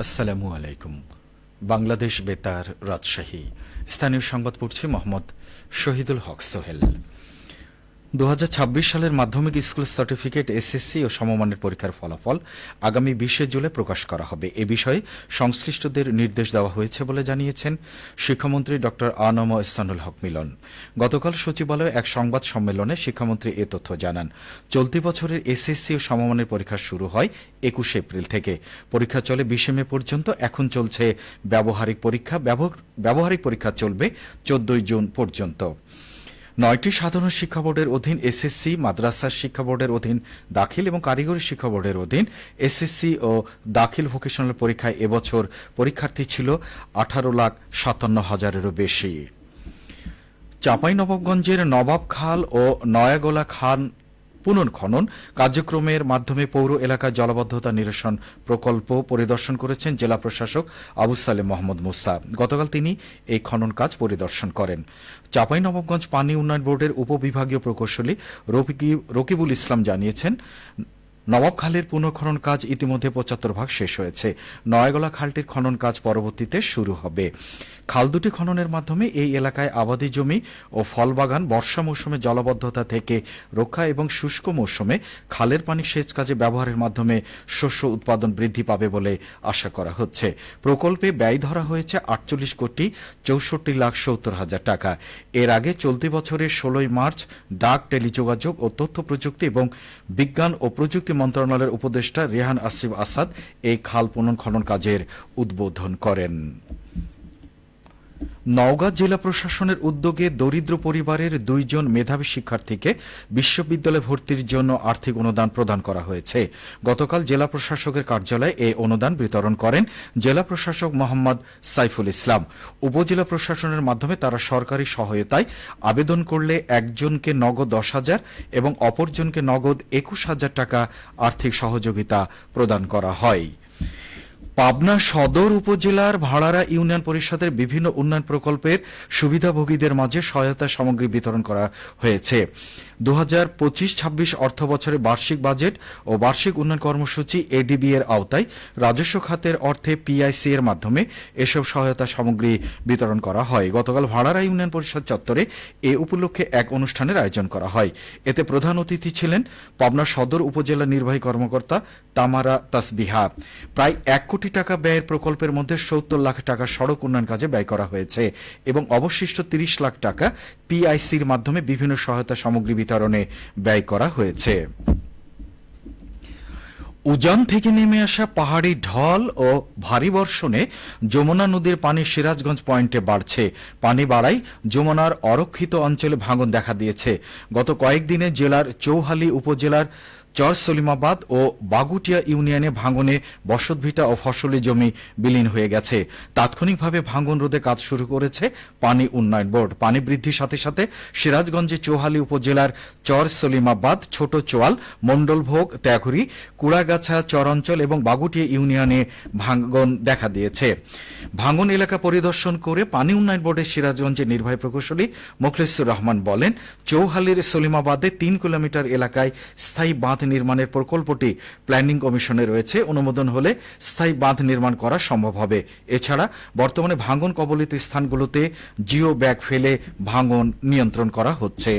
আসসালামু আলাইকুম। বাংলাদেশ বেতার, রাজশাহী। স্থানীয় সংবাদ পড়ছি মোহাম্মদ শহীদুল হক সোহেল। 2026 সালের মাধ্যমিক স্কুল সার্টিফিকেট, এসএসসি ও সমমানের পরীক্ষার ফলাফল আগামী 20 জুলাই প্রকাশ করা হবে। এ বিষয়ে সংশ্লিষ্টদের নির্দেশ দেওয়া হয়েছে বলে জানিয়েছেন শিক্ষামন্ত্রী ড আ.ন.ম ইহসানুল হক মিলন। গতকাল সচিবালয়ে এক সংবাদ সম্মেলনে শিক্ষামন্ত্রী এ তথ্য জানান। চলতি বছরের এসএসসি ও সমমানের পরীক্ষা শুরু হয় 21 এপ্রিল থেকে। পরীক্ষা চলে 20 মে পর্যন্ত। এখন চলছে ব্যবহারিক পরীক্ষা। ব্যবহারিক পরীক্ষা চলবে 14 জুন পর্যন্ত। 9টি সাধারণ শিক্ষা বোর্ডের অধীন এসএসসি, মাদ্রাসা শিক্ষা বোর্ডের অধীন দাখিল এবং কারিগরি শিক্ষা বোর্ডের অধীন এসএসসি ও দাখিল ভোকেশনাল পরীক্ষায় এবছর পরীক্ষার্থী ছিল 18,57,000-এরও বেশি। চাঁপাইনবাবগঞ্জের নবাব খাল ও নয়াগোলা খান পুনর্খনন কার্যক্রমের মাধ্যমে পৌর এলাকায় জলাবদ্ধতা নিরসন প্রকল্প পরিদর্শন করেছেন জেলা প্রশাসক আবু সালেম মোহাম্মদ মুসা। গতকাল তিনি এই খনন কাজ পরিদর্শন করেন। চাঁপাইনবাবগঞ্জ পানি উন্নয়ন বোর্ডের উপবিভাগীয় প্রকৌশলী রকিবুল ইসলাম জানিয়েছেন, নবাব খালের পুনঃখনন কাজ ইতিমধ্যে 75% শেষ হয়েছে। নয়াগোলা খালটির খনন কাজ পরবর্তীতে শুরু হবে। খাল দুটি খননের মাধ্যমে এই এলাকায় আবাদি জমি ও ফলবাগান বর্ষা মৌসুমে জলাবদ্ধতা থেকে রক্ষা এবং শুষ্ক মৌসুমে খালের পানি সেচ কাজে ব্যবহারের মাধ্যমে শস্য উৎপাদন বৃদ্ধি পাবে বলে আশা করা হচ্ছে। প্রকল্পে ব্যয় ধরা হয়েছে 48,64,70,000 টাকা। এর আগে চলতি বছরের 16 মার্চ ডাক, টেলিযোগাযোগ ও তথ্য প্রযুক্তি এবং বিজ্ঞান ও প্রযুক্তি মন্ত্রণালয়ের উপদেষ্টা রেহান আসিফ আসাদ এই খাল পুনঃখনন কাজের উদ্বোধন করেন। নওগাঁ জেলা প্রশাসনের উদ্যোগে দরিদ্র পরিবারের 2 জন মেধাবী শিক্ষার্থীকে বিশ্ববিদ্যালয়ে ভর্তির জন্য আর্থিক অনুদান প্রদান করা হয়েছে। গতকাল জেলা প্রশাসকের কার্যালয়ে এই অনুদান বিতরণ করেন জেলা প্রশাসক মোহাম্মদ সাইফুল ইসলাম। উপজেলা প্রশাসনের মাধ্যমে তারা সরকারি সহায়তায় আবেদন করলে একজনকে নগদ 10,000 এবং অপরজনকে নগদ 21,000 টাকা আর্থিক সহযোগিতা প্রদান করা হয়। পাবনা সদর উপজেলার ভাড়ারা ইউনিয়ন পরিষদের বিভিন্ন উন্নয়ন প্রকল্পের সুবিধাভোগীদের মাঝে সহায়তা সামগ্রী বিতরণ করা হয়েছে। 2025-26 অর্থ বছরে বার্ষিক বাজেট ও বার্ষিক উন্নয়ন কর্মসূচি এডিবি এর আওতায় রাজস্ব খাতের অর্থে পিআইসি এর মাধ্যমে এসব সহায়তা সামগ্রী বিতরণ করা হয়। গতকাল ভাড়ারা ইউনিয়ন পরিষদ চত্বরে এ উপলক্ষে এক অনুষ্ঠানের আয়োজন করা হয়। এতে প্রধান অতিথি ছিলেন পাবনা সদর উপজেলা নির্বাহী কর্মকর্তা তামারা তাসবিহা। প্রায় 1 কোটি টাকা ব্যয়ের প্রকল্পের মধ্যে 70 লাখ টাকা সড়ক উন্নয়ন কাজে ব্যয় করা হয়েছে এবং অবশিষ্ট 30 লাখ টাকা পিআইসির মাধ্যমে বিভিন্ন সহায়তা সামগ্রী বিতরণে ব্যয় করা হয়েছে। উজান থেকে নেমে আসা পাহাড়ি ঢল ও ভারী বর্ষণে যমুনা নদীর পানি সিরাজগঞ্জ পয়েন্টে বাড়ছে। পানি বাড়ায় যমুনার অরক্ষিত অঞ্চলে ভাঙন দেখা দিয়েছে। গত কয়েকদিনে জেলার চৌহালি উপজেলার চর সলিমাবাদ ও বাগুটিয়া ইউনিয়নে ভাঙনে বসতভিটা ও ফসলি জমি বিলীন হয়ে গেছে। তাৎক্ষণিকভাবে ভাঙন রোধে কাজ শুরু করেছে পানি উন্নয়ন বোর্ড। পানি বৃদ্ধির সাথে সাথে সিরাজগঞ্জে চৌহালি উপজেলার চর সলিমাবাদ, ছোট চোয়াল, মণ্ডলভোগ, ত্যাঘুরি, কুড়াগাছা চরাঞ্চল এবং বাগুটিয়া ইউনিয়নে ভাঙন দেখা দিয়েছে। ভাঙন এলাকা পরিদর্শন করে পানি উন্নয়ন বোর্ডের সিরাজগঞ্জের নির্বাহী প্রকৌশলী মোখলেসুর রহমান বলেন, চৌহালির সলিমাবাদে 3 কিলোমিটার এলাকায় স্থায়ী বাঁধ নির্মাণের প্রকল্পটি প্ল্যানিং কমিশনে রয়েছে। অনুমোদন হলে স্থায়ী বাঁধ নির্মাণ করা সম্ভব হবে। এছাড়া বর্তমানে ভাঙন কবলিত স্থানগুলোতে জিও ব্যাগ ফেলে ভাঙন নিয়ন্ত্রণ করা হচ্ছে।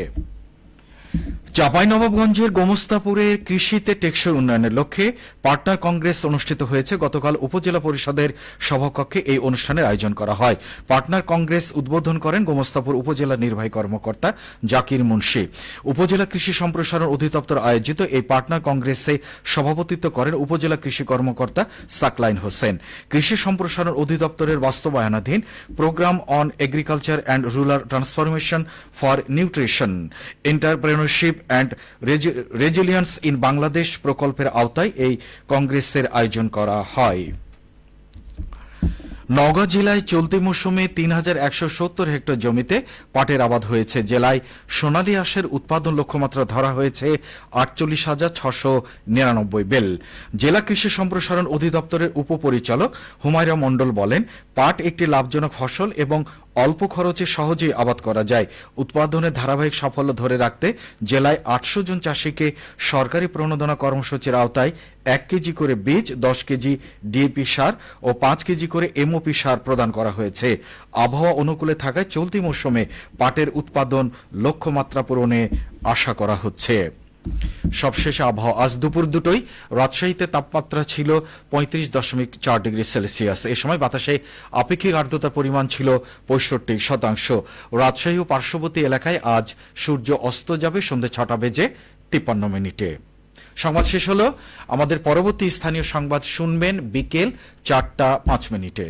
চাঁপাইনবাবগঞ্জের গোমস্তাপুরের কৃষিতে টেকসই উন্নয়নের লক্ষ্যে পার্টনার কংগ্রেস অনুষ্ঠিত হয়েছে। গতকাল উপজেলা পরিষদের সভাকক্ষে এই অনুষ্ঠানের আয়োজন করা হয়। পার্টনার কংগ্রেস উদ্বোধন করেন গোমস্তাপুর উপজেলা নির্বাহী কর্মকর্তা জাকির মুন্সি। উপজেলা কৃষি সম্প্রসারণ অধিদপ্তর আয়োজিত এই পার্টনার কংগ্রেসে সভাপতিত্ব করেন উপজেলা কৃষি কর্মকর্তা সাকলাইন হোসেন। কৃষি সম্প্রসারণ অধিদপ্তরের বাস্তবায়নাধীন programme on agriculture and rural transformation for nutrition, entrepreneurship and resilience in Bangladesh প্রকল্পের আওতায় এই কংগ্রেসের আয়োজন করা হয়। নওগাঁ জেলায় চলতি মৌসুমে 3,170 হেক্টর জমিতে পাটের আবাদ হয়েছে। জেলায় সোনালী আঁশের উৎপাদন লক্ষ্যমাত্রা ধরা হয়েছে 48,699 বেল। জেলা কৃষি সম্প্রসারণ অধিদপ্তরের উপপরিচালক হুমায়রা মণ্ডল বলেন, পাট একটি লাভজনক ফসল এবং অল্প খরচে সহজেই আবাদ করা যায়। উৎপাদনের ধারাবাহিক সাফল্য ধরে রাখতে জেলায় ৮০০ জন চাষিকে সরকারি প্রণোদনা কর্মসূচির আওতায় ১ কেজি করে বীজ, ১০ কেজি ডিএপি সার ও ৫ কেজি করে এমওপি সার প্রদান করা হয়েছে। আবহাওয়া অনুকূলে থাকায় চলতি মৌসুমে পাটের উৎপাদন লক্ষ্যমাত্রা পূরণে আশা করা হচ্ছে। সবশেষে আবহাওয়া। আজ দুপুর দুটোই রাজশাহীতে তাপমাত্রা ছিল ৩৫.৪ ডিগ্রি সেলসিয়াস। এ সময় বাতাসে আপেক্ষিক আর্দ্রতার পরিমাণ ছিল ৬৫%। রাজশাহী ও পার্শ্ববর্তী এলাকায় আজ সূর্য অস্ত যাবে সন্ধ্যে ৬টা বেজে ৫৩ মিনিটে। সংবাদ শেষ হলো। আমাদের পরবর্তী স্থানীয় সংবাদ শুনবেন বিকেল ৪টা ৫ মিনিটে।